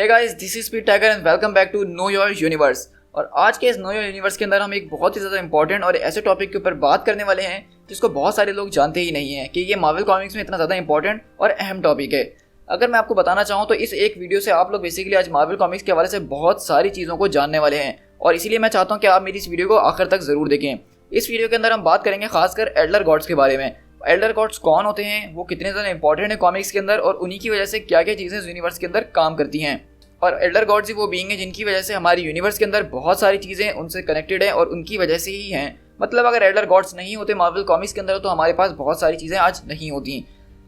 Hey guys, this is Speed Tiger and welcome back to Know Your Universe. और आज के इस no Your universe के अंदर हम एक बहुत ही ज़्यादा इंपॉर्टेंट और ऐसे टॉपिक के ऊपर बात करने वाले हैं जिसको बहुत सारे लोग जानते ही नहीं हैं कि ये मार्वल कॉमिक्स में इतना ज़्यादा इंपॉर्टेंट और अहम टॉपिक है। अगर मैं आपको बताना चाहूँ तो इस एक वीडियो से आप लोग बेसिकली आज मार्वल कॉमिक्स के हवाले से बहुत सारी चीज़ों को जानने वाले हैं और इसीलिए मैं चाहता हूँ कि आप मेरी इस वीडियो को आखिर तक ज़रूर देखें। इस वीडियो के अंदर हम बात करेंगे खासकर एल्डर गॉड्स के बारे में। एल्डर गॉड्स कौन होते हैं, वो कितने ज़्यादा इंपॉर्टेंट है कॉमिक्स के अंदर और उन्हीं की वजह से क्या क्या चीज़ें यूनिवर्स के अंदर काम करती हैं। और एल्डर गॉड्स ही वो बीइंग है जिनकी वजह से हमारी यूनिवर्स के अंदर बहुत सारी चीज़ें उनसे कनेक्टेड है और उनकी वजह से ही हैं। मतलब अगर एल्डर गॉड्स नहीं होते मार्वल कॉमिक्स के अंदर तो हमारे पास बहुत सारी चीज़ें आज नहीं होती।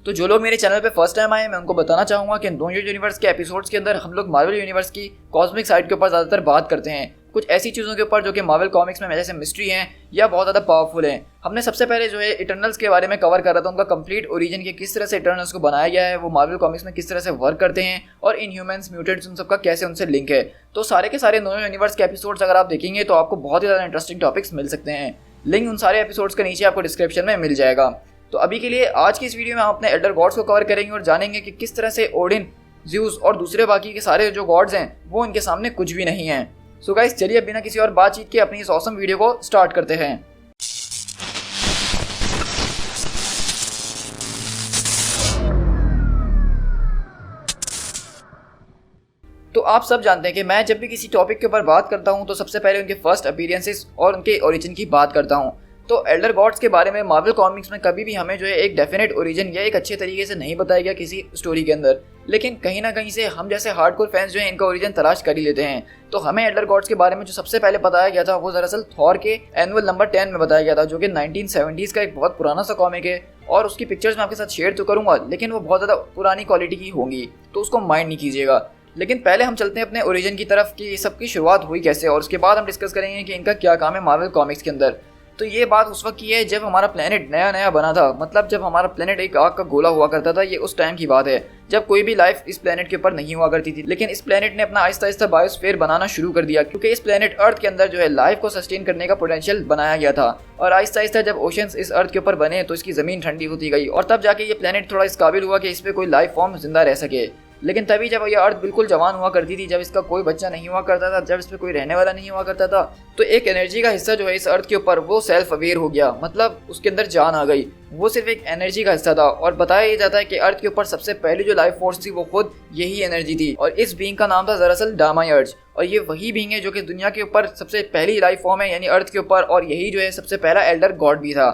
तो जो लोग मेरे चैनल पे फर्स्ट टाइम आए, मैं उनको बताना चाहूँगा कि नो योर यूनिवर्स के एपिसोड्स के अंदर हम लोग मार्वल यूनिवर्स की कॉस्मिक साइड के ऊपर ज़्यादातर बात करते हैं, कुछ ऐसी चीज़ों के ऊपर जो कि मार्वल कॉमिक्स में जैसे मिस्ट्री हैं या बहुत ज़्यादा पावरफुल हैं। हमने सबसे पहले जो है इटर्नल्स के बारे में कवर कर रहा था, उनका कंप्लीट ओरिजिन के किस तरह से इटर्नल्स को बनाया गया है, वो मार्वल कॉमिक्स में किस तरह से वर्क करते हैं और इनह्यूमन्स, म्यूटेंट्स, उन सबका कैसे उनसे लिंक है। तो सारे के सारे नो यूनिवर्स के एपिसोड्स अगर आप देखेंगे तो आपको बहुत ही ज़्यादा इंटरेस्टिंग टॉपिक्स मिल सकते हैं। लिंक उन सारे एपिसोड्स के नीचे आपको डिस्क्रिप्शन में मिल जाएगा। तो अभी के लिए आज की इस वीडियो में हम अपने एल्डर गॉड्स को कवर करेंगे और जानेंगे कि किस तरह से ओडिन, ज़्यूस और दूसरे बाकी के सारे जो गॉड्स हैं वो इनके सामने कुछ भी नहीं हैं। सो गाइस, चलिए बिना किसी और बातचीत के अपनी इस ऑसम वीडियो को स्टार्ट करते हैं। तो आप सब जानते हैं कि मैं जब भी किसी टॉपिक के ऊपर बात करता हूं तो सबसे पहले उनके फर्स्ट अपीयरेंसेस और उनके ओरिजिन की बात करता हूं। तो एल्डर गॉड्स के बारे में मार्वल कॉमिक्स में कभी भी हमें जो है एक डेफिनेट ओरिजिन या एक अच्छे तरीके से नहीं बताया गया किसी स्टोरी के अंदर, लेकिन कहीं ना कहीं से हम जैसे हार्डकोर फैंस जो हैं इनका ओरिजिन तलाश कर ही लेते हैं। तो हमें एल्डर गॉड्स के बारे में जो सबसे पहले बताया गया था वो दरअसल थॉर के एनुअल नंबर 10 में बताया गया था, जो कि 1970s का एक बहुत पुराना सा कॉमिक है और उसकी पिक्चर्स मैं आपके साथ शेयर तो करूँगा लेकिन वो बहुत ज़्यादा पुरानी क्वालिटी की होंगी, तो उसको माइंड नहीं कीजिएगा। लेकिन पहले हम चलते हैं अपने ओरिजिन की तरफ कि सबकी शुरुआत हुई कैसे और उसके बाद हम डिस्कस करेंगे कि इनका क्या काम है मार्वल कॉमिक्स के अंदर। तो ये बात उस वक्त की है जब हमारा प्लेनेट नया नया बना था, मतलब जब हमारा प्लेनेट एक आग का गोला हुआ करता था। ये उस टाइम की बात है जब कोई भी लाइफ इस प्लेनेट के ऊपर नहीं हुआ करती थी, लेकिन इस प्लेनेट ने अपना आहिस्ता आहिस्ता बायोस्फीयर बनाना शुरू कर दिया क्योंकि इस प्लेनेट अर्थ के अंदर जो है लाइफ को सस्टेन करने का पोटेंशियल बनाया गया था। और आहिस्ता आहिस्ता जब ओशंस इस अर्थ के ऊपर बने तो इसकी ज़मीन ठंडी होती गई और तब जाके ये प्लेनेट थोड़ा इस काबिल हुआ कि इस पर कोई लाइफ फॉर्म जिंदा रह सके। लेकिन तभी जब ये अर्थ बिल्कुल जवान हुआ करती थी, जब इसका कोई बच्चा नहीं हुआ करता था, जब इस पर कोई रहने वाला नहीं हुआ करता था, तो एक एनर्जी का हिस्सा जो है इस अर्थ के ऊपर वो सेल्फ अवेयर हो गया, मतलब उसके अंदर जान आ गई। वो सिर्फ एक एनर्जी का हिस्सा था और बताया ये जाता है कि अर्थ के ऊपर सबसे पहली जो लाइफ फोर्स थी वो खुद यही एनर्जी थी और इस बीइंग का नाम था दरअसल डामायर्ज। और ये वही बीइंग है जो कि दुनिया के ऊपर सबसे पहली लाइफ फॉर्म है यानी अर्थ के ऊपर, और यही जो है सबसे पहला एल्डर गॉड भी था।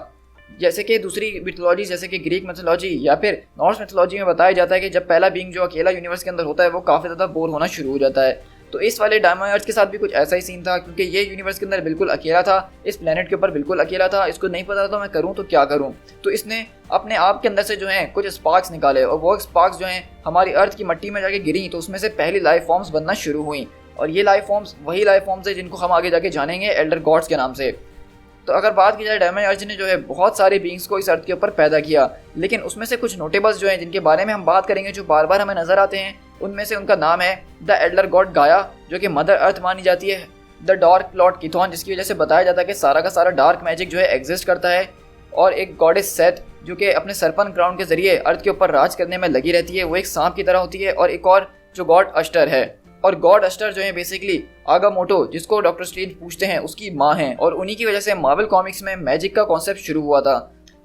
जैसे कि दूसरी मिथोलॉजी जैसे कि ग्रीक मिथोलॉजी या फिर नॉर्स मिथोलॉजी में बताया जाता है कि जब पहला बीइंग जो अकेला यूनिवर्स के अंदर होता है वो काफ़ी ज़्यादा बोर होना शुरू हो जाता है। तो इस वाले डायमंड के साथ भी कुछ ऐसा ही सीन था क्योंकि ये यूनिवर्स के अंदर बिल्कुल अकेला था, इस प्लेनेट के ऊपर बिल्कुल अकेला था। इसको नहीं पता था मैं करूँ तो क्या करूँ, तो इसने अपने आप के अंदर से जो है कुछ स्पार्क्स निकाले और वो स्पार्क्स जो हैं हमारी अर्थ की मिट्टी में जाके गिरी तो उसमें से पहली लाइफ फॉर्म्स बनना शुरू हुई। और ये लाइफ फॉर्म्स वही लाइफ फॉर्म्स है जिनको हम आगे जाके जानेंगे एल्डर गॉड्स के नाम से। तो अगर बात की जाए डायमंड ने जो है बहुत सारे बीइंग्स को इस अर्थ के ऊपर पैदा किया, लेकिन उसमें से कुछ नोटेबल्स जो हैं जिनके बारे में हम बात करेंगे जो बार बार हमें नजर आते हैं, उनमें से उनका नाम है द एल्डर गॉड गाया जो कि मदर अर्थ मानी जाती है, द डार्क लॉर्ड किथॉन जिसकी वजह से बताया जाता है कि सारा का सारा डार्क मैजिक जो है एग्जिस्ट करता है, और एक गॉडेस सेथ जो कि अपने सरपन क्राउन के जरिए अर्थ के ऊपर राज करने में लगी रहती है, वो एक सांप की तरह होती है, और एक और जो गॉड अष्टर है। और गॉड अष्टर जो है बेसिकली आगामोटो जिसको डॉक्टर स्ट्रेंज पूछते हैं उसकी माँ है, और उन्हीं की वजह से मार्वल कॉमिक्स में मैजिक का कॉन्सेप्ट शुरू हुआ था।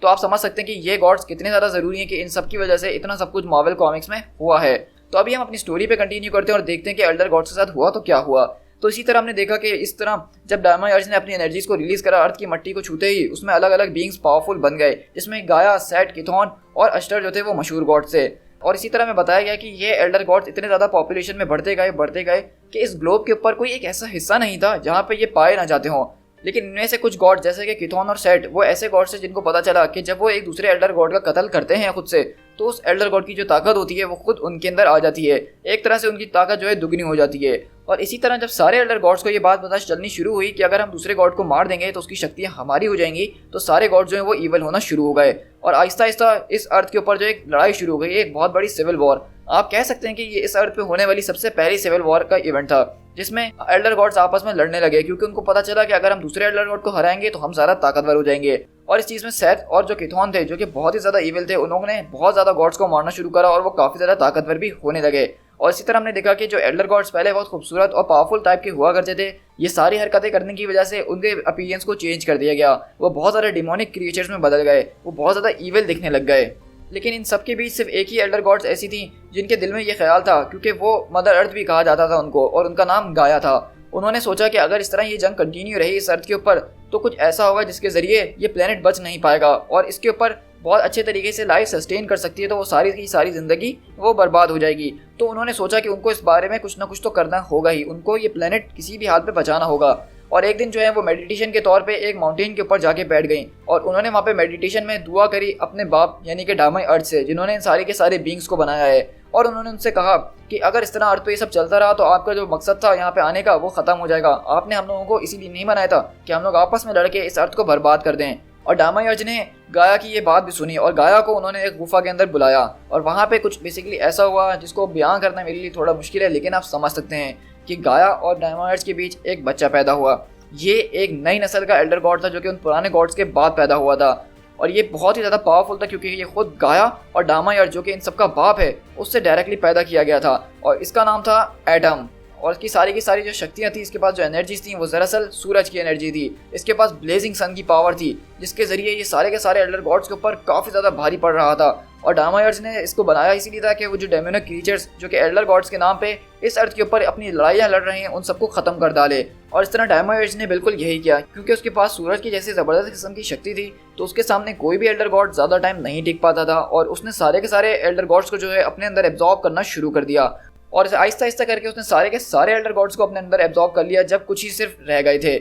तो आप समझ सकते हैं कि ये गॉड्स कितने ज़्यादा ज़रूरी हैं कि इन सब की वजह से इतना सब कुछ मार्वल कॉमिक्स में हुआ है। तो अभी हम अपनी स्टोरी पे कंटिन्यू करते हैं और देखते हैं कि एल्डर गॉड्स के साथ हुआ तो क्या हुआ। तो इसी तरह हमने देखा कि इस तरह जब डायमंड ने अपनी एनर्जीज को रिलीज करा, अर्थ की मिट्टी को छूते ही उसमें अलग अलग बीइंग्स पावरफुल बन गए, जिसमें गाया, सेट, किथॉन और अष्टर जो थे वो मशहूर गॉड थे। और इसी तरह में बताया गया कि ये एल्डर गॉड्स इतने ज़्यादा पॉपुलेशन में बढ़ते गए कि इस ग्लोब के ऊपर कोई एक ऐसा हिस्सा नहीं था जहाँ पे ये पाए ना जाते हों। लेकिन इनमें से कुछ गॉड जैसे कि किथॉन और सेट वो ऐसे गॉड्स हैं जिनको पता चला कि जब वो एक दूसरे एल्डर गॉड का कत्ल करते हैं खुद से, तो उस एल्डर गॉड की जो ताकत होती है वो खुद उनके अंदर आ जाती है। एक तरह से उनकी ताकत जो है दुगनी हो जाती है। और इसी तरह जब सारे एल्डर गॉड्स को ये बात पता चलनी शुरू हुई कि अगर हम दूसरे गॉड को मार देंगे तो उसकी शक्तियाँ हमारी हो जाएंगी, तो सारे गॉड जो है वो ईवल होना शुरू हो गए और आहिस्ता आहिस्ता इस अर्थ के ऊपर जो एक लड़ाई शुरू हो गई, एक बहुत बड़ी सिविल वॉर। आप कह सकते हैं कि ये इस अर्थ पे होने वाली सबसे पहली सिविल वॉर का इवेंट था। जिसमें एल्डर गॉड्स आपस में लड़ने लगे क्योंकि उनको पता चला कि अगर हम दूसरे एल्डर गॉड को हराएंगे तो हम ज़्यादा ताकतवर हो जाएंगे। और इस चीज़ में सेथ और जो किथॉन थे जो कि बहुत ही ज़्यादा इविल थे, उन्होंने बहुत ज़्यादा गॉड्स को मारना शुरू करा और वो काफ़ी ज़्यादा ताकतवर भी होने लगे। और इसी तरह हमने देखा कि जो एल्डर गॉड्स पहले बहुत खूबसूरत और पावरफुल टाइप के हुआ करते थे, ये सारी हरकतें करने की वजह से उनके अपीयरेंस को चेंज कर दिया गया। वो बहुत ज़्यादा डिमोनिक क्रिएचर्स में बदल गए, वो बहुत ज़्यादा इविल दिखने लग गए। लेकिन इन सब के बीच सिर्फ एक ही एल्डर गॉड्स ऐसी थी जिनके दिल में ये ख्याल था, क्योंकि वो मदर अर्थ भी कहा जाता था उनको, और उनका नाम गाया था। उन्होंने सोचा कि अगर इस तरह ये जंग कंटिन्यू रही इस अर्थ के ऊपर तो कुछ ऐसा होगा जिसके ज़रिए ये प्लेनेट बच नहीं पाएगा और इसके ऊपर बहुत अच्छे तरीके से लाइफ सस्टेन कर सकती है, तो वो सारी की सारी ज़िंदगी वो बर्बाद हो जाएगी। तो उन्होंने सोचा कि उनको इस बारे में कुछ ना कुछ तो करना होगा ही, उनको ये प्लेनेट किसी भी हाल पे बचाना होगा। और एक दिन जो है वो मेडिटेशन के तौर पे एक माउंटेन के ऊपर जाके बैठ गई और उन्होंने वहाँ पे मेडिटेशन में दुआ करी अपने बाप यानी कि डामाई अर्थ से, जिन्होंने इन सारे के सारे बींग्स को बनाया है। और उन्होंने उनसे कहा कि अगर इस तरह अर्थ पे ये सब चलता रहा तो आपका जो मकसद था यहाँ पे आने का वो ख़त्म हो जाएगा। आपने हम लोगों को इसीलिए नहीं बनाया था कि हम लोग आपस में लड़के इस अर्थ को बर्बाद कर दें। और डामाई अर्थ ने गाया की ये बात भी सुनी और गाया को उन्होंने एक गुफा के अंदर बुलाया और वहाँ पे कुछ बेसिकली ऐसा हुआ जिसको बयान करना मेरे लिए थोड़ा मुश्किल है, लेकिन आप समझ सकते हैं कि गाया और डामाई अर्थ के बीच एक बच्चा पैदा हुआ। ये एक नई नस्ल का एल्डर गॉड था जो कि उन पुराने गॉड्स के बाद पैदा हुआ था और ये बहुत ही ज़्यादा पावरफुल था क्योंकि ये खुद गाया और डामाई अर्थ जो कि इन सबका बाप है उससे डायरेक्टली पैदा किया गया था और इसका नाम था एटम। और इसकी सारी की सारी जो शक्तियाँ थी, इसके पास जो एनर्जीज थी वो दरअसल सूरज की एनर्जी थी। इसके पास ब्लेजिंग सन की पावर थी जिसके ज़रिए ये सारे के सारे एल्डर गॉड्स के ऊपर काफ़ी ज़्यादा भारी पड़ रहा था। और डामाई अर्थ ने इसको बनाया इसीलिए था कि वो जो डेमोनिक क्रीचर्स जो कि एल्डर गॉड्स के नाम पे इस अर्थ के ऊपर अपनी लड़ाइयाँ लड़ रहे हैं उन सबको ख़त्म कर डाले। और इस तरह डामाई अर्थ ने बिल्कुल यही किया क्योंकि उसके पास सूरज की जैसी ज़बरदस्त किस्म की शक्ति थी, तो उसके सामने कोई भी एल्डर गॉड ज़्यादा टाइम नहीं टिक पाता था और उसने सारे के सारे एल्डर गॉड्स को जो है अपने अंदर एब्जॉर्ब करना शुरू कर दिया। और आहिस्ता आहिस्ता करके उसने सारे के सारे एल्डर गॉड्स को अपने अंदर एब्जॉर्ब कर लिया जब कुछ ही सिर्फ रह गए थे।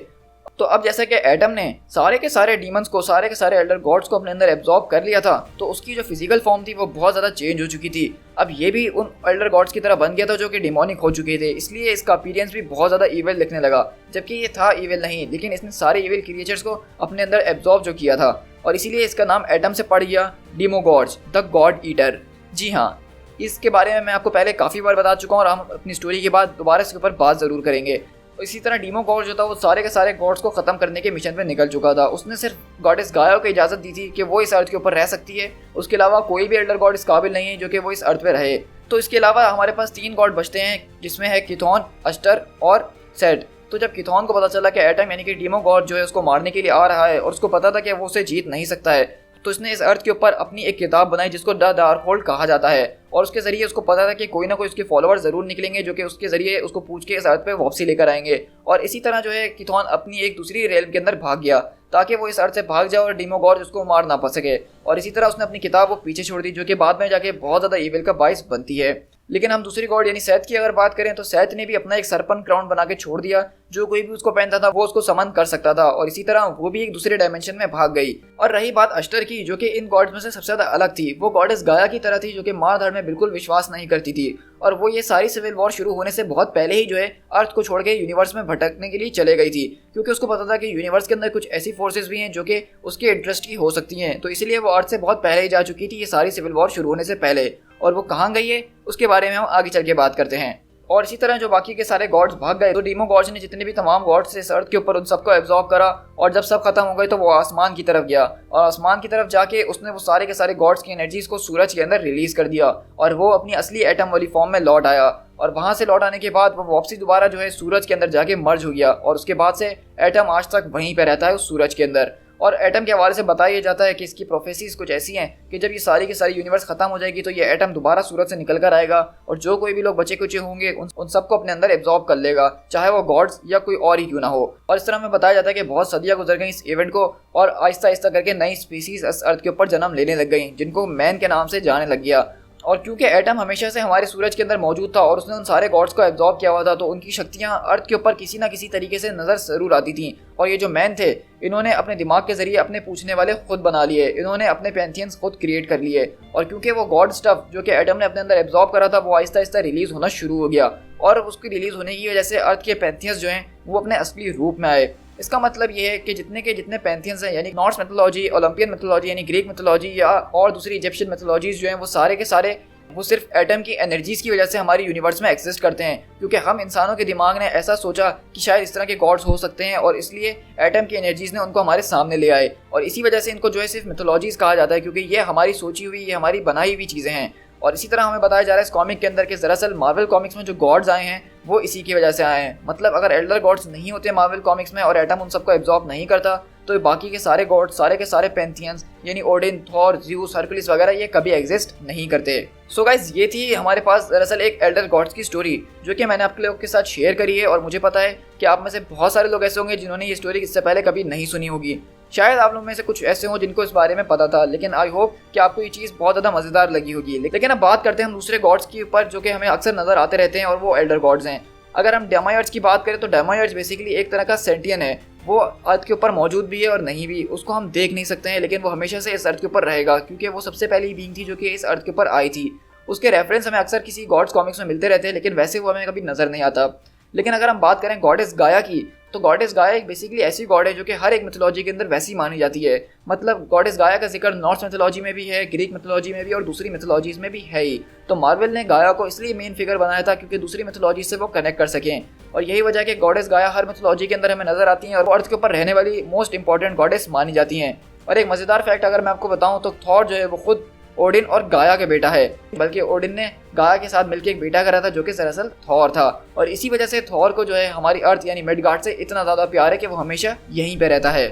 तो अब जैसे कि एटम ने सारे के सारे डीमंस को, सारे के सारे एल्डर गॉड्स को अपने अंदर एब्जॉर्ब कर लिया था, तो उसकी जो फिजिकल फॉर्म थी वो बहुत ज़्यादा चेंज हो चुकी थी। अब ये भी उन एल्डर गॉड्स की तरह बन गया था जो कि डिमोनिक हो चुके थे, इसलिए इसका अपीयरेंस भी बहुत ज़्यादा इविल दिखने लगा, जबकि ये था इविल नहीं, लेकिन इसने सारे इविल क्रिएचर्स को अपने अंदर एब्जॉर्ब जो किया था और इसीलिए इसका नाम एटम से पड़ गया डीमोगॉड्स, द गॉड ईटर। जी हाँ, इसके बारे में मैं आपको पहले काफ़ी बार बता चुका हूँ और हम अपनी स्टोरी के बाद दोबारा इसके ऊपर बात ज़रूर करेंगे। तो इसी तरह डीमोगॉड जो था वो सारे के सारे गॉड्स को ख़त्म करने के मिशन पे निकल चुका था। उसने सिर्फ गॉडेस गाया को इजाज़त दी थी कि वो इस अर्थ के ऊपर रह सकती है, उसके अलावा कोई भी एल्डर गॉड इस काबिल नहीं है जो कि वो इस अर्थ पे रहे। तो इसके अलावा हमारे पास 3 गॉड बचते हैं जिसमें है किथॉन, अश्टर और सेट। तो जब किथॉन को पता चला कि एटम यानी कि डीमोगॉड जो है उसको मारने के लिए आ रहा है और उसको पता था कि वो उसे जीत नहीं सकता है, तो इसने इस अर्थ के ऊपर अपनी एक किताब बनाई जिसको द डार्क होल्ड कहा जाता है और उसके ज़रिए उसको पता था कि कोई ना कोई उसके फॉलोअर ज़रूर निकलेंगे जो कि उसके ज़रिए उसको पूछ के इस अर्थ पे वापसी लेकर आएंगे। और इसी तरह जो है किथॉन अपनी एक दूसरी रेलम के अंदर भाग गया ताकि वो इस अर्थ से भाग जाए और डीमोगॉड उसको मार ना पा सके। और इसी तरह उसने अपनी किताब वो पीछे छोड़ दी जो कि बाद में जाके बहुत ज़्यादा ईविल का बाइस बनती है। लेकिन हम दूसरी गॉड यानी सेथ की अगर बात करें तो सेथ ने भी अपना एक सरपन क्राउन बना के छोड़ दिया, जो कोई भी उसको पहनता था वो उसको समन कर सकता था और इसी तरह वो भी एक दूसरे डायमेंशन में भाग गई। और रही बात अश्टर की, जो कि इन गॉड्स में से सबसे ज़्यादा अलग थी, वो गॉडेस गाया की तरह थी जो कि मार धड़ में बिल्कुल विश्वास नहीं करती थी और वो ये सारी सिविल वॉर शुरू होने से बहुत पहले ही जो है अर्थ को छोड़ के यूनिवर्स में भटकने के लिए चले गई थी, क्योंकि उसको पता था कि यूनिवर्स के अंदर कुछ ऐसी फोर्सेस भी हैं जो कि उसके इंटरेस्ट की हो सकती हैं। तो इसलिए वो अर्थ से बहुत पहले ही जा चुकी थी ये सारी सिविल वॉर शुरू होने से पहले। और वो कहाँ गई है उसके बारे में हम आगे चल के बात करते हैं। और इसी तरह जो बाकी के सारे गॉड्स भाग गए तो डीमोगॉड्स ने जितने भी तमाम गॉड्स इस अर्थ के ऊपर उन सबको एब्जॉर्ब करा और जब सब खत्म हो गए तो वो आसमान की तरफ गया और आसमान की तरफ जाके उसने वो सारे के सारे गॉड्स की एनर्जीज को सूरज के अंदर रिलीज कर दिया और वो अपनी असली एटम वाली फॉर्म में लौट आया। और वहाँ से लौट आने के बाद वो वापसी दोबारा जो है सूरज के अंदर जाके मर्ज हो गया और उसके बाद से एटम आज तक वहीं पर रहता है उस सूरज के अंदर। और एटम के हवाले से बताया जाता है कि इसकी प्रोफेसीज कुछ ऐसी हैं कि जब ये सारी की सारी यूनिवर्स खत्म हो जाएगी तो ये एटम दोबारा सूरज से निकल कर आएगा और जो कोई भी लोग बचे कुचे होंगे उन सबको अपने अंदर एब्जॉर्ब कर लेगा, चाहे वो गॉड्स या कोई और ही क्यों ना हो। और इस तरह में बताया जाता है कि बहुत सदियां गुजर गई इस इवेंट को और आहिस्ता आहिस्ता करके नई स्पीसीज इस अर्थ के ऊपर जन्म लेने लग गई जिनको मैन के नाम से जाने लग गया। और क्योंकि एटम हमेशा से हमारे सूरज के अंदर मौजूद था और उसने उन सारे गॉड्स को एब्जॉर्ब किया हुआ था तो उनकी शक्तियाँ अर्थ के ऊपर किसी ना किसी तरीके से नज़र ज़रूर आती थी। और ये जो मैन थे इन्होंने अपने दिमाग के ज़रिए अपने पूछने वाले खुद बना लिए, इन्होंने अपने पैंथियंस खुद क्रिएट कर लिए और क्योंकि वो गॉड स्टफ जो कि एटम ने अपने अंदर एब्जॉर्ब करा था वो आहिस्ता आहिस्ता रिलीज़ होना शुरू हो गया और उसकी रिलीज़ होने की वजह से अर्थ के पैंथियंस जो हैं वो अपने असली रूप में आए। इसका मतलब ये है कि जितने के जितने पैंथियंस हैं यानी नॉर्स मिथोलॉजी, ओलंपियन मिथोलॉजी यानी ग्रीक मिथोलॉजी या और दूसरी इजिप्शियन मिथोलॉजीज जो हैं वो सारे के सारे वो सिर्फ एटम की एनर्जीज की वजह से हमारी यूनिवर्स में एग्जिस्ट करते हैं, क्योंकि हम इंसानों के दिमाग ने ऐसा सोचा कि शायद इस तरह के गॉड्स हो सकते हैं और इसलिए एटम की एनर्जीज ने उनको हमारे सामने ले आए। और इसी वजह से इनको जो है सिर्फ मिथोलॉजीज कहा जाता है, क्योंकि ये हमारी सोची हुई, ये हमारी बनाई हुई चीज़ें हैं। और इसी तरह हमें बताया जा रहा है इस कॉमिक के अंदर कि दरअसल मार्वल कॉमिक्स में जो गॉड्स आए हैं वो इसी की वजह से आए हैं। मतलब अगर एल्डर गॉड्स नहीं होते मार्वल कॉमिक्स में और एटम उन सबको एब्जॉर्ब नहीं करता तो बाकी के सारे गॉड्स, सारे के सारे पैंथियंस यानी ओडिन, थॉर, ज़्यूस, हरकुलिस वगैरह ये कभी एग्जिस्ट नहीं करते। सो गाइज, ये थी हमारे पास दरअसल एक एल्डर गॉड्स की स्टोरी जो कि मैंने आप लोगों के साथ शेयर करी है। और मुझे पता है कि आप में से बहुत सारे लोग ऐसे होंगे जिन्होंने ये स्टोरी इससे पहले कभी नहीं सुनी होगी। शायद आप लोग में से कुछ ऐसे हों जिनको इस बारे में पता था, लेकिन आई होप कि आपको ये चीज़ बहुत ज़्यादा मज़ेदार लगी होगी। लेकिन अब बात करते हैं हम दूसरे गॉड्स के ऊपर जो कि हमें अक्सर नज़र आते रहते हैं, और वो एल्डर गॉड्स हैं। अगर हम डेमायर्स की बात करें तो डेमायर्स बेसिकली एक तरह का सेंटियन है। वो अर्थ के ऊपर मौजूद भी है और नहीं भी, उसको हम देख नहीं सकते हैं, लेकिन वो हमेशा से इस अर्थ के ऊपर रहेगा क्योंकि वो सबसे पहली बीइंग थी जो कि इस अर्थ के ऊपर आई थी। उसके रेफरेंस हमें अक्सर किसी गॉड्स कॉमिक्स में मिलते रहते हैं, लेकिन वैसे वो हमें कभी नज़र नहीं आता। लेकिन अगर हम बात करें गॉडेस गाया की, तो गॉडेस गाया एक बेसिकली ऐसी गॉड है जो कि हर एक मिथोलॉजी के अंदर वैसी मानी जाती है। मतलब गॉडेस गाया का जिक्र नॉर्थ मिथोलॉजी में भी है, ग्रीक मिथोलॉजी में भी और दूसरी मिथोलॉजीज में भी है ही। तो मार्वल ने गाया को इसलिए मेन फिगर बनाया था क्योंकि दूसरी मिथोलॉजी से वो कनेक्ट कर सकें, और यही वजह है कि गॉडेस गाया हर मिथोलॉजी के अंदर हमें नजर आती हैं और अर्थ के ऊपर रहने वाली मोस्ट इंपॉर्टेंट गॉडेस मानी जाती हैं। और एक मज़ेदार फैक्ट अगर मैं आपको बताऊं तो थॉर जो है वो खुद ओडिन और गाया के बेटा है, बल्कि ओडिन ने गाया के साथ मिलकर एक बेटा करा था जो कि दरअसल थॉर था। और इसी वजह से थॉर को जो है हमारी अर्थ यानी मिडगार्ड से इतना ज़्यादा प्यार है कि वो हमेशा यहीं पे रहता है।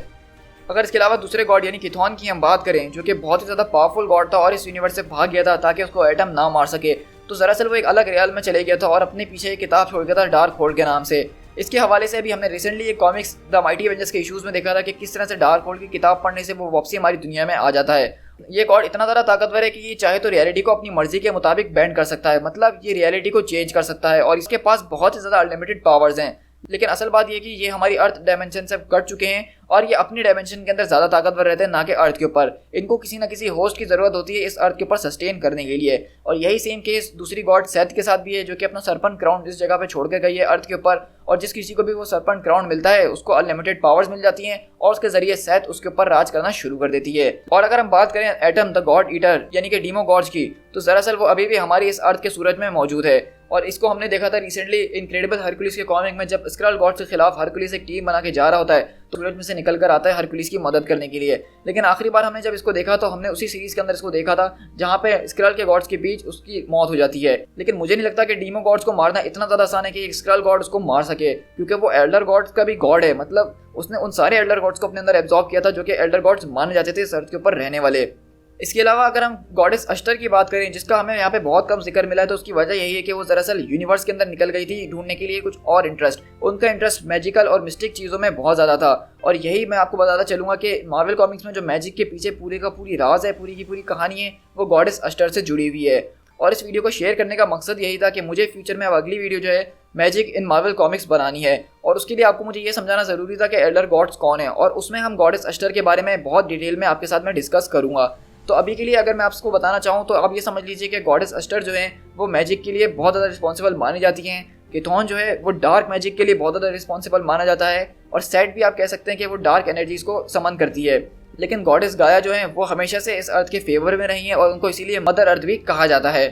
अगर इसके अलावा दूसरे गॉड यानी किथॉन की हम बात करें, जो कि बहुत ही ज़्यादा पावरफुल गॉड था और इस यूनिवर्स से भाग गया था ताकि उसको एटम ना मार सके, तो दरअसल वो एक अलग रियल में चले गया था और अपने पीछे एक किताब छोड़ गया था डार्क होल्ड के नाम से। इसके हवाले से अभी हमने रिसेंटली एक कॉमिक्स द माइटी एवेंजर्स के इश्यूज में देखा था कि किस तरह से डार्क होल्ड की किताब पढ़ने से वो वापसी हमारी दुनिया में आ जाता है। ये गॉड इतना ज़्यादा ताकतवर है कि ये चाहे तो रियलिटी को अपनी मर्जी के मुताबिक बेंड कर सकता है, मतलब ये रियलिटी को चेंज कर सकता है और इसके पास बहुत ही ज़्यादा अनलिमिटेड पावर्स हैं। लेकिन असल बात यह कि ये हमारी अर्थ डायमेंशन से कट चुके हैं और ये अपनी डायमेंशन के अंदर ज़्यादा ताकतवर रहते हैं, ना कि अर्थ के ऊपर। इनको किसी ना किसी होस्ट की ज़रूरत होती है इस अर्थ के ऊपर सस्टेन करने के लिए। और यही सेम केस दूसरी गॉड सेथ के साथ भी है, जो कि अपना सरपंच क्राउन इस जगह पे छोड़ के गई है अर्थ के ऊपर, और जिस किसी को भी वो सरपंच क्राउन मिलता है उसको अनलिमिटेड पावर्स मिल जाती हैं और उसके जरिए सेथ उसके ऊपर राज करना शुरू कर देती है। और अगर हम बात करें एटम द गॉड ईटर यानी कि डीमो गॉड्स की, तो दरअसल वो अभी भी हमारी इस अर्थ के सूरज में मौजूद है। और इसको हमने देखा था रिसेंटली इनक्रेडिबल हरकुलिस के कॉमिक में, जब स्क्रल गॉड के खिलाफ हरकुलिस एक टीम बना के जा रहा होता है तो सूरज में से निकल कर आता है हरकुलिस की मदद करने के लिए। लेकिन आखिरी बार हमने जब इसको देखा तो हमने उसी सीरीज के अंदर इसको देखा था जहाँ पे स्क्रल के गॉड्स के बीच उसकी मौत हो जाती है। लेकिन मुझे नहीं लगता कि डीमो गॉड्स को मारना इतना ज़्यादा आसान है कि एक स्क्रल गॉड उसको मार सके, क्योंकि वो एल्डर गॉड्स का भी गॉड है। मतलब उसने उन सारे एल्डर गॉड्स को अपने अंदर एब्जॉर्ब किया था जो कि एल्डर गॉड्स माने जाते थे इस अर्थ के ऊपर रहने वाले। इसके अलावा अगर हम गॉडेस अश्तर की बात करें, जिसका हमें यहाँ पे बहुत कम जिक्र मिला है, तो उसकी वजह यही है कि वो दरअसल यूनिवर्स के अंदर निकल गई थी ढूंढने के लिए कुछ और इंटरेस्ट। उनका इंटरेस्ट मैजिकल और मिस्टिक चीज़ों में बहुत ज़्यादा था। और यही मैं आपको बताता चलूँगा कि मार्वल कॉमिक्स में जो मैजिक के पीछे पूरे का पूरी राज है, पूरी की पूरी कहानी है, वो गॉडेस अश्तर से जुड़ी हुई है। और इस वीडियो को शेयर करने का मकसद यही था कि मुझे फ्यूचर में अब अगली वीडियो जो है मैजिक इन मार्वल कॉमिक्स बनानी है, और उसके लिए आपको मुझे ये समझाना ज़रूरी था कि एल्डर गॉड्स कौन है, और उसमें हम गॉडेस अश्तर के बारे में बहुत डिटेल में आपके साथ में डिस्कस करूँगा। तो अभी के लिए अगर मैं आपको बताना चाहूँ तो आप ये समझ लीजिए कि गॉडेस अश्तर जो हैं वो मैजिक के लिए बहुत ज़्यादा रिस्पॉन्सिबल मानी जाती हैं। किथॉन जो है वो डार्क मैजिक के लिए बहुत ज़्यादा रिस्पॉन्सिबल माना जाता है, और सेट भी आप कह सकते हैं कि वो डार्क एनर्जीज़ को समन करती है। लेकिन गॉडेस गाया जो है वो हमेशा से इस अर्थ के फेवर में रही हैं और उनको इसीलिए मदर अर्थ भी कहा जाता है।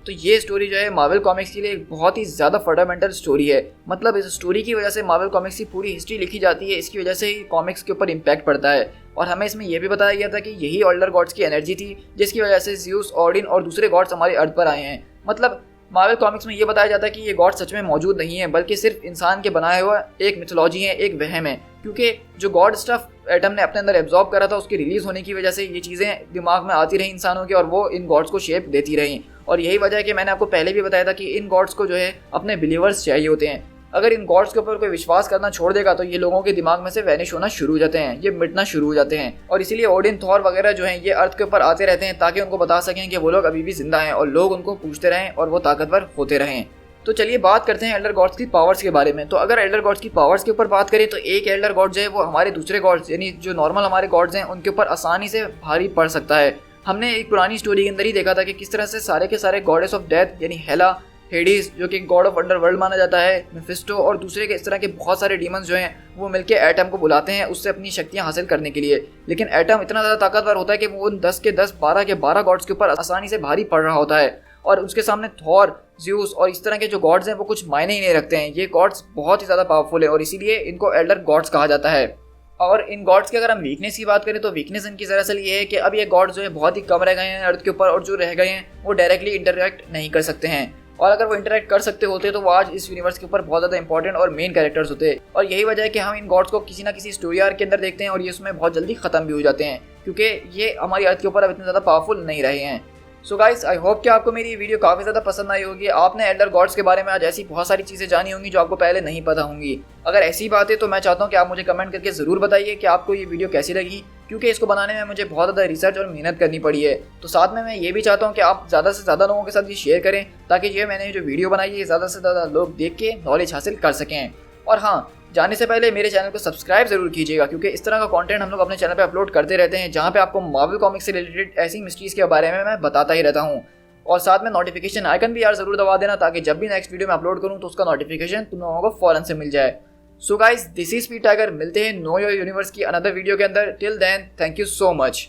तो ये स्टोरी जो है मार्वल कॉमिक्स के लिए एक बहुत ही ज़्यादा फंडामेंटल स्टोरी है। मतलब इस स्टोरी की वजह से मार्वल कॉमिक्स की पूरी हिस्ट्री लिखी जाती है, इसकी वजह से ही कॉमिक्स के ऊपर इम्पैक्ट पड़ता है। और हमें इसमें यह भी बताया गया था कि यही एल्डर गॉड्स की एनर्जी थी जिसकी वजह से ज़्यूस, ओडिन और दूसरे गॉड्स हमारे अर्थ पर आए हैं। मतलब मार्वल कॉमिक्स में ये बताया जाता है कि ये गॉड सच में मौजूद नहीं है, बल्कि सिर्फ इंसान के बनाए हुआ एक मिथोलॉजी है, एक वहम है। क्योंकि जो गॉड स्टफ एटम ने अपने अंदर एब्जॉर्ब करा था उसकी रिलीज होने की वजह से ये चीज़ें दिमाग में आती रही इंसानों के, और वो इन गॉड्स को शेप देती रही। और यही वजह है कि मैंने आपको पहले भी बताया था कि इन गॉड्स को जो है अपने बिलीवर्स चाहिए होते हैं। अगर इन गॉड्स के ऊपर कोई विश्वास करना छोड़ देगा तो ये लोगों के दिमाग में से वैनिश होना शुरू हो जाते हैं, ये मिटना शुरू हो जाते हैं। और इसीलिए ओडिन, थॉर वगैरह जो हैं ये अर्थ के ऊपर आते रहते हैं ताकि उनको बता सकें कि वो लोग अभी भी जिंदा हैं और लोग उनको पूछते रहें और वो ताकतवर होते रहें। तो चलिए बात करते हैं एल्डर गॉड्स की पावर्स के बारे में। तो अगर एल्डर गॉड्स की पावर्स के ऊपर बात करें तो एक एल्डर गॉड जो है वो हमारे दूसरे गॉड्स यानी जो नॉर्मल हमारे गॉड्स हैं उनके ऊपर आसानी से भारी पड़ सकता है। हमने एक पुरानी स्टोरी के अंदर ही देखा था कि किस तरह से सारे के सारे गॉडेस ऑफ डेथ यानी हेला, हेडिस जो कि गॉड ऑफ अंडरवर्ल्ड माना जाता है, मेफिस्टो और दूसरे के इस तरह के बहुत सारे डीमंस जो हैं वो मिलकर एटम को बुलाते हैं उससे अपनी शक्तियां हासिल करने के लिए। लेकिन एटम इतना ज़्यादा ताकतवर होता है कि वो उन 10 के 10, 12 के 12 गॉड्स के ऊपर आसानी से भारी पड़ रहा होता है। और उसके सामने थॉर, ज़्यूस और इस तरह के जो गॉड्स हैं वो कुछ मायने ही नहीं रखते हैं। ये गॉड्स बहुत ही ज़्यादा पावरफुल है और इसीलिए इनको एल्डर गॉड्स कहा जाता है। और इन गॉड्स की अगर हम वीकनेस की बात करें तो वीकनेस इनकी दरअसल ये है कि अब ये गॉड्स जो है बहुत ही कम रह गए हैं अर्थ के ऊपर, और जो रह गए हैं वो डायरेक्टली इंटरेक्ट नहीं कर सकते हैं। और अगर वो इंटरेक्ट कर सकते होते तो वो आज इस यूनिवर्स के ऊपर बहुत ज़्यादा इंपॉर्टेंट और मेन कैरेक्टर्स होते। और यही वजह है कि हम इन गॉड्स को किसी ना किसी स्टोरी आर्क के अंदर देखते हैं और ये उसमें बहुत जल्दी ख़त्म भी हो जाते हैं, क्योंकि ये हमारी अर्थ के ऊपर अब इतने ज़्यादा पावरफुल नहीं रहे हैं। सो गाइस, आई होप कि आपको मेरी वीडियो काफ़ी ज़्यादा पसंद आई होगी। आपने एल्डर गॉड्स के बारे में आज ऐसी बहुत सारी चीज़ें जानी होंगी जो आपको पहले नहीं पता होंगी। अगर ऐसी बात है तो मैं चाहता हूँ कि आप मुझे कमेंट करके ज़रूर बताइए कि आपको ये वीडियो कैसी लगी, क्योंकि इसको बनाने में मुझे बहुत ज़्यादा रिसर्च और मेहनत करनी पड़ी है। तो साथ में मैं ये भी चाहता हूँ कि आप ज़्यादा से ज़्यादा लोगों के साथ ये शेयर करें, ताकि ये मैंने जो वीडियो बनाई है ज़्यादा से ज़्यादा लोग देख के नॉलेज हासिल कर सकें। और हाँ, जाने से पहले मेरे चैनल को सब्सक्राइब जरूर कीजिएगा, क्योंकि इस तरह का कंटेंट हम लोग अपने चैनल पे अपलोड करते रहते हैं, जहाँ पे आपको मार्वल कॉमिक्स से रिलेटेड ऐसी मिस्ट्रीज़ के बारे में मैं बताता ही रहता हूँ। और साथ में नोटिफिकेशन आइकन भी यार ज़रूर दबा देना, ताकि जब भी नेक्स्ट वीडियो में अपलोड करूँ तो उसका नोटिफिकेशन तुम लोगों को फ़ौरन से मिल जाए। So guys, this is Speed Tiger. मिलते हैं नो योर यूनिवर्स की अनदर वीडियो के अंदर। Till then, thank you so much.